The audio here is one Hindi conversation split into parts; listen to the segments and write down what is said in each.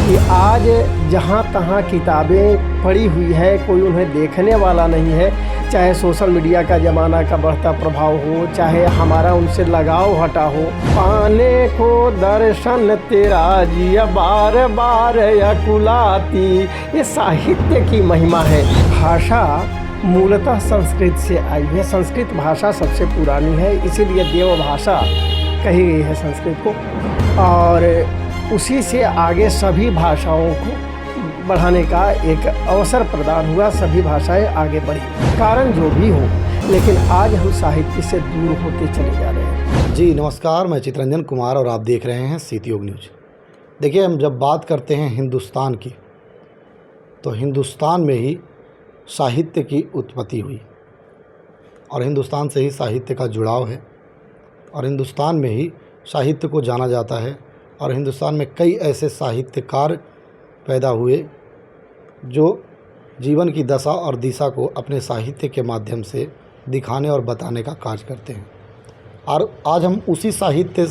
कि आज जहाँ तहाँ किताबें पड़ी हुई है, कोई उन्हें देखने वाला नहीं है। चाहे सोशल मीडिया का ज़माना का बढ़ता प्रभाव हो, चाहे हमारा उनसे लगाव हटा हो। पाने को दर्शन तेरा जिया बार बार अकुलाती, ये साहित्य की महिमा है। भाषा मूलतः संस्कृत से आई है। संस्कृत भाषा सबसे पुरानी है, इसीलिए देव भाषा कही गई है संस्कृत को, और उसी से आगे सभी भाषाओं को बढ़ाने का एक अवसर प्रदान हुआ। सभी भाषाएं आगे बढ़ी, कारण जो भी हो, लेकिन आज हम साहित्य से दूर होते चले जा रहे हैं। जी नमस्कार, मैं चित्रंजन कुमार और आप देख रहे हैं सीतयोग न्यूज। देखिए, हम जब बात करते हैं हिंदुस्तान की, तो हिंदुस्तान में ही साहित्य की उत्पत्ति हुई और हिंदुस्तान से ही साहित्य का जुड़ाव है, और हिंदुस्तान में ही साहित्य को जाना जाता है। और हिंदुस्तान में कई ऐसे साहित्यकार पैदा हुए जो जीवन की दशा और दिशा को अपने साहित्य के माध्यम से दिखाने और बताने का कार्य करते हैं। और आज हम उसी साहित्य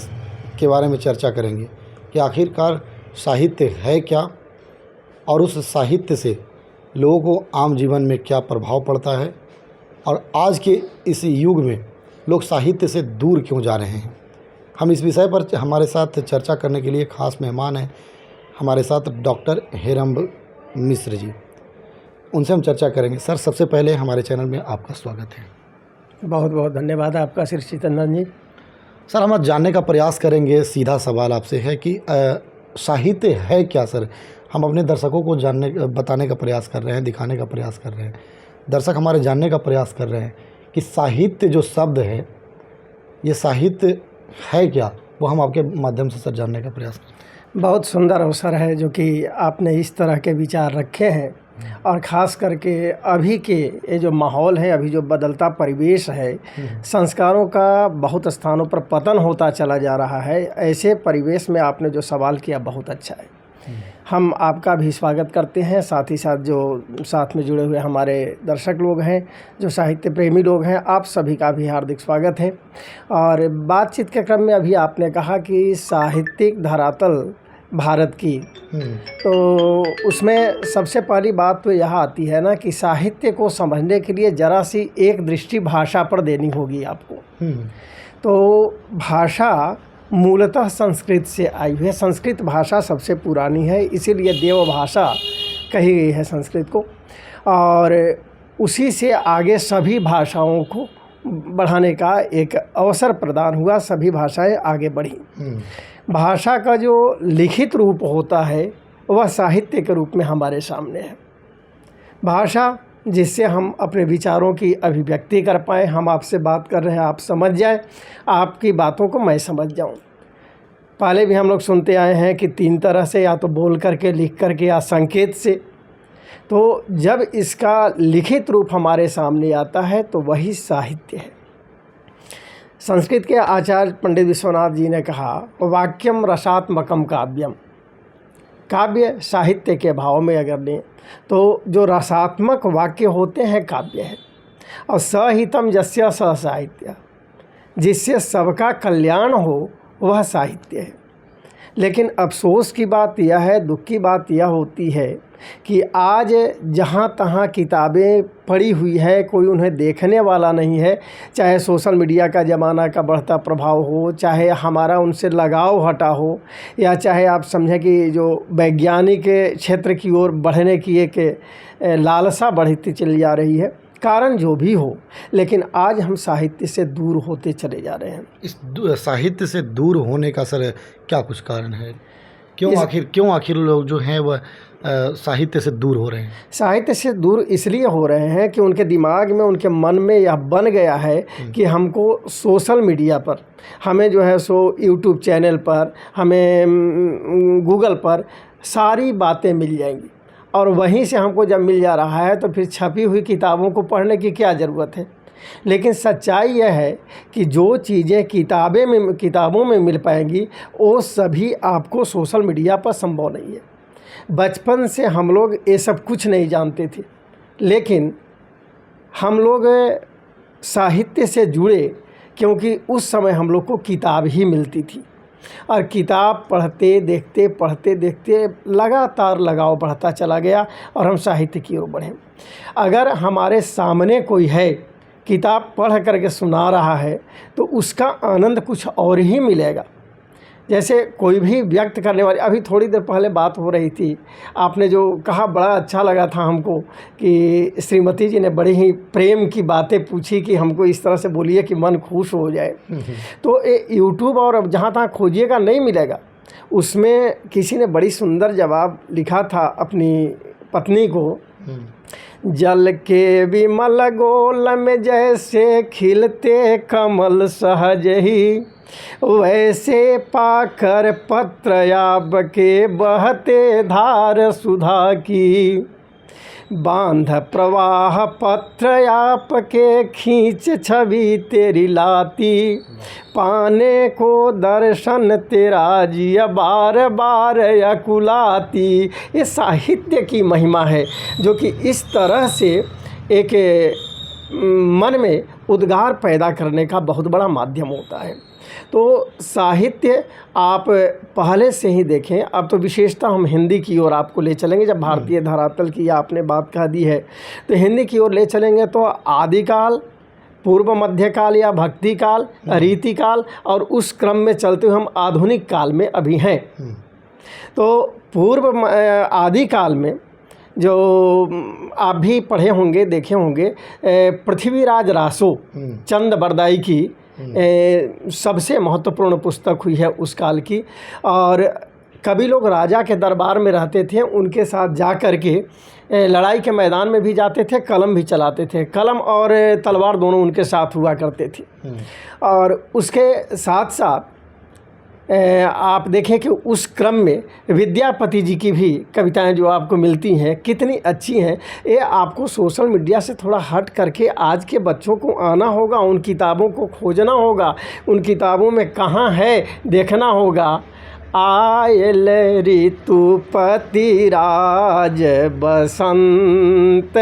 के बारे में चर्चा करेंगे कि आखिरकार साहित्य है क्या, और उस साहित्य से लोगों को आम जीवन में क्या प्रभाव पड़ता है, और आज के इस युग में लोग साहित्य से दूर क्यों जा रहे हैं। हम इस विषय पर हमारे साथ चर्चा करने के लिए ख़ास मेहमान हैं हमारे साथ डॉक्टर हेरंब मिश्र जी। उनसे हम चर्चा करेंगे। सर, सबसे पहले हमारे चैनल में आपका स्वागत है। बहुत बहुत धन्यवाद आपका श्री चित्रंजन जी। सर, हम आज जानने का प्रयास करेंगे, सीधा सवाल आपसे है कि साहित्य है क्या। सर, हम अपने दर्शकों को बताने का प्रयास कर रहे हैं, दिखाने का प्रयास कर रहे हैं। दर्शक हमारे जानने का प्रयास कर रहे हैं कि साहित्य जो शब्द है, ये साहित्य है क्या, वो हम आपके माध्यम से सर जानने का प्रयास करते हैं। बहुत सुंदर अवसर है जो कि आपने इस तरह के विचार रखे हैं, और ख़ास करके अभी के ये जो माहौल है, अभी जो बदलता परिवेश है, संस्कारों का बहुत स्थानों पर पतन होता चला जा रहा है। ऐसे परिवेश में आपने जो सवाल किया बहुत अच्छा है। हम आपका भी स्वागत करते हैं, साथ ही साथ जो साथ में जुड़े हुए हमारे दर्शक लोग हैं, जो साहित्य प्रेमी लोग हैं, आप सभी का भी हार्दिक स्वागत है। और बातचीत के क्रम में अभी आपने कहा कि साहित्यिक धरातल भारत की, तो उसमें सबसे पहली बात तो यह आती है ना कि साहित्य को समझने के लिए ज़रा सी एक दृष्टि भाषा पर देनी होगी आपको। तो भाषा मूलतः संस्कृत से आई है। संस्कृत भाषा सबसे पुरानी है, इसीलिए देव भाषा कही गई है संस्कृत को, और उसी से आगे सभी भाषाओं को बढ़ाने का एक अवसर प्रदान हुआ। सभी भाषाएं आगे बढ़ी। भाषा का जो लिखित रूप होता है वह साहित्य के रूप में हमारे सामने है। भाषा जिससे हम अपने विचारों की अभिव्यक्ति कर पाएँ। हम आपसे बात कर रहे हैं, आप समझ जाएं, आपकी बातों को मैं समझ जाऊं। पहले भी हम लोग सुनते आए हैं कि 3 तरह से, या तो बोल करके, लिख करके, या संकेत से। तो जब इसका लिखित रूप हमारे सामने आता है तो वही साहित्य है। संस्कृत के आचार्य पंडित विश्वनाथ जी ने कहा, वाक्यम रसात्मकम काव्यम। काव्य साहित्य के भाव में अगर लें तो जो रसात्मक वाक्य होते हैं काव्य है, और सहितम जस्य स साहित्य, जिससे सबका कल्याण हो वह साहित्य है। लेकिन अफसोस की बात यह है, दुख की बात यह होती है कि आज जहाँ तहाँ किताबें पड़ी हुई है, कोई उन्हें देखने वाला नहीं है। चाहे सोशल मीडिया का ज़माना का बढ़ता प्रभाव हो, चाहे हमारा उनसे लगाव हटा हो, या चाहे आप समझें कि जो वैज्ञानिक क्षेत्र की ओर बढ़ने की एक लालसा बढ़ती चली जा रही है। कारण जो भी हो, लेकिन आज हम साहित्य से दूर होते चले जा रहे हैं। इस साहित्य से दूर होने का सर क्या कुछ कारण है? क्यों आखिर लोग जो हैं वह साहित्य से दूर हो रहे हैं? साहित्य से दूर इसलिए हो रहे हैं कि उनके दिमाग में, उनके मन में यह बन गया है कि हमको सोशल मीडिया पर, हमें जो है सो यूट्यूब चैनल पर, हमें गूगल पर सारी बातें मिल जाएंगी, और वहीं से हमको जब मिल जा रहा है तो फिर छपी हुई किताबों को पढ़ने की क्या ज़रूरत है। लेकिन सच्चाई यह है कि जो चीज़ें किताबों में मिल पाएंगी वो सभी आपको सोशल मीडिया पर संभव नहीं है। बचपन से हम लोग ये सब कुछ नहीं जानते थे, लेकिन हम लोग साहित्य से जुड़े क्योंकि उस समय हम लोग को किताब ही मिलती थी। और किताब पढ़ते देखते लगातार लगाव बढ़ता चला गया और हम साहित्य की ओर बढ़े। अगर हमारे सामने कोई है, किताब पढ़ करके सुना रहा है, तो उसका आनंद कुछ और ही मिलेगा। जैसे कोई भी व्यक्त करने वाली, अभी थोड़ी देर पहले बात हो रही थी, आपने जो कहा बड़ा अच्छा लगा था हमको कि श्रीमती जी ने बड़ी ही प्रेम की बातें पूछी कि हमको इस तरह से बोलिए कि मन खुश हो जाए। तो यूट्यूब और अब जहाँ तहाँ खोजिएगा नहीं मिलेगा। उसमें किसी ने बड़ी सुंदर जवाब लिखा था अपनी पत्नी को, जल के विमल गोल में जैसे खिलते कमल सहज ही, वैसे पाकर पत्र आपके बहते धार सुधा की। बांध प्रवाह पत्र आपके खींच छवि तेरी लाती, पाने को दर्शन तेरा जिया बार बार अकुलाती। ये साहित्य की महिमा है जो कि इस तरह से एक मन में उद्गार पैदा करने का बहुत बड़ा माध्यम होता है। तो साहित्य आप पहले से ही देखें, अब तो विशेषता हम हिंदी की ओर आपको ले चलेंगे। जब भारतीय धरातल की आपने बात कह दी है तो हिंदी की ओर ले चलेंगे तो आदिकाल, पूर्व मध्यकाल या भक्ति काल, रीति काल और उस क्रम में चलते हुए हम आधुनिक काल में अभी हैं। तो पूर्व आदिकाल में जो आप भी पढ़े होंगे, देखे होंगे, पृथ्वीराज रासो चंद बरदाई की सबसे महत्वपूर्ण पुस्तक हुई है उस काल की। और कभी लोग राजा के दरबार में रहते थे, उनके साथ जा कर के लड़ाई के मैदान में भी जाते थे, कलम भी चलाते थे। कलम और तलवार दोनों उनके साथ हुआ करते थे। और उसके साथ साथ आप देखें कि उस क्रम में विद्यापति जी की भी कविताएं जो आपको मिलती हैं कितनी अच्छी हैं। ये आपको सोशल मीडिया से थोड़ा हट करके आज के बच्चों को आना होगा, उन किताबों को खोजना होगा, उन किताबों में कहाँ है देखना होगा। आयल ऋतुपति राज बसंत,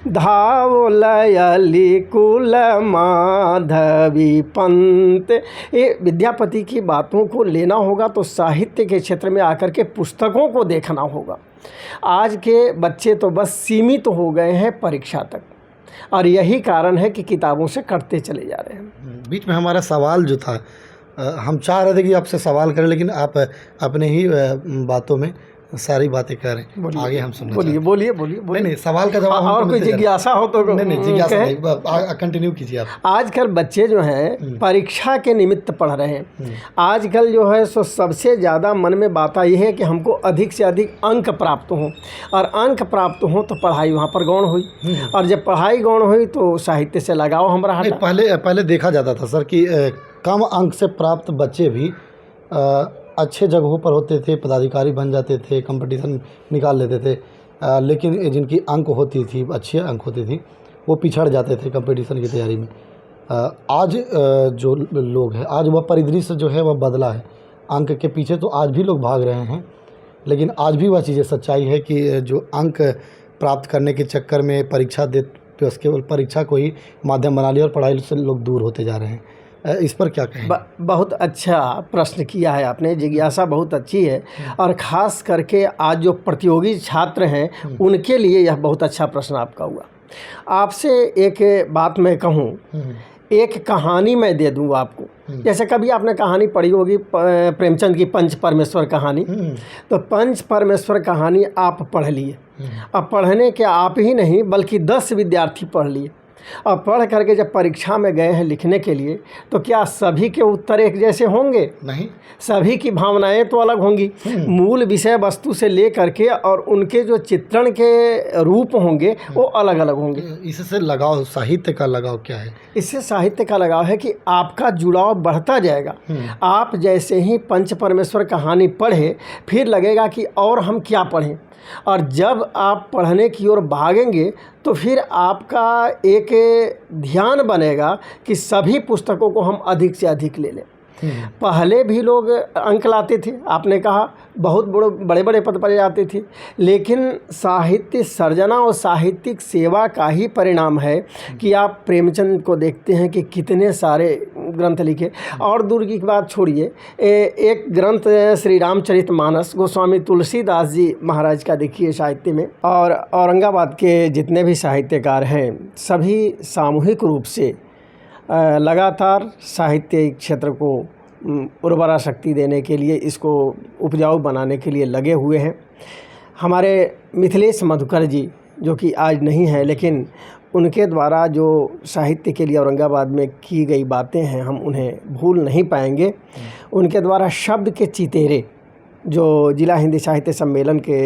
धावलयली कुल माधवी पंत। ये विद्यापति की बातों को लेना होगा तो साहित्य के क्षेत्र में आकर के पुस्तकों को देखना होगा। आज के बच्चे तो बस सीमित हो गए हैं परीक्षा तक, और यही कारण है कि किताबों से कटते चले जा रहे हैं। बीच में हमारा सवाल जो था, हम चाह रहे थे कि आपसे सवाल करें, लेकिन आप अपने ही बातों में सारी बातें कर रहे हैं। आगे हम सुनना चाहते हैं। बोलिए। नहीं, सवाल का जवाब और कोई जिज्ञासा हो तो नहीं, जिज्ञासा नहीं, कंटिन्यू कीजिए आप। आजकल बच्चे जो हैं परीक्षा के निमित्त पढ़ रहे हैं। आजकल जो है सो सबसे ज़्यादा मन में बात आई है कि हमको अधिक से अधिक अंक प्राप्त हों, और अंक प्राप्त हों तो पढ़ाई वहाँ पर गौण हुई, और जब पढ़ाई गौण हुई तो साहित्य से लगाव हमारा हटा। पहले देखा जाता था सर कि कम अंक से प्राप्त बच्चे भी अच्छे जगहों पर होते थे, पदाधिकारी बन जाते थे, कंपटीशन निकाल लेते थे। लेकिन जिनकी अंक होती थी, अच्छे अंक होती थी, वो पिछड़ जाते थे कंपटीशन की तैयारी में। आज जो लोग हैं, आज वह परिदृश्य जो है वह बदला है। अंक के पीछे तो आज भी लोग भाग रहे हैं, लेकिन आज भी वह चीज़ें सच्चाई है कि जो अंक प्राप्त करने के चक्कर में परीक्षा केवल परीक्षा को ही माध्यम बना लिया और पढ़ाई से लोग दूर होते जा रहे हैं। इस पर क्या कहें? बहुत अच्छा प्रश्न किया है आपने, जिज्ञासा बहुत अच्छी है, और ख़ास करके आज जो प्रतियोगी छात्र हैं उनके लिए यह बहुत अच्छा प्रश्न आपका हुआ। आपसे एक बात मैं कहूँ, एक कहानी मैं दे दूँ आपको। जैसे कभी आपने कहानी पढ़ी होगी प्रेमचंद की पंच परमेश्वर कहानी, तो पंच परमेश्वर कहानी आप पढ़ लिए। अब पढ़ने के आप ही नहीं बल्कि 10 विद्यार्थी पढ़ लिए, और पढ़ करके जब परीक्षा में गए हैं लिखने के लिए, तो क्या सभी के उत्तर एक जैसे होंगे? नहीं, सभी की भावनाएं तो अलग होंगी। मूल विषय वस्तु से ले करके और उनके जो चित्रण के रूप होंगे वो अलग अलग होंगे। इससे लगाव, साहित्य का लगाव क्या है? इससे साहित्य का लगाव है कि आपका जुड़ाव बढ़ता जाएगा। आप जैसे ही पंच परमेश्वर कहानी पढ़े, फिर लगेगा कि और हम क्या पढ़ें, और जब आप पढ़ने की ओर भागेंगे तो फिर आपका एक ध्यान बनेगा कि सभी पुस्तकों को हम अधिक से अधिक ले लें। पहले भी लोग अंक लाते थे, आपने कहा बहुत बड़े बड़े पद पर जाते थे, लेकिन साहित्य सर्जना और साहित्यिक सेवा का ही परिणाम है कि आप प्रेमचंद को देखते हैं कि कितने सारे ग्रंथ लिखे। और दूर की बात छोड़िए, एक ग्रंथ श्री रामचरितमानस गोस्वामी तुलसीदास जी महाराज का देखिए साहित्य में। और औरंगाबाद के जितने भी साहित्यकार हैं सभी सामूहिक रूप से लगातार साहित्य क्षेत्र को उर्वरा शक्ति देने के लिए, इसको उपजाऊ बनाने के लिए लगे हुए हैं। हमारे मिथिलेश मधुकर जी जो कि आज नहीं है, लेकिन उनके द्वारा जो साहित्य के लिए औरंगाबाद में की गई बातें हैं हम उन्हें भूल नहीं पाएंगे। उनके द्वारा शब्द के चितेरे जो जिला हिंदी साहित्य सम्मेलन के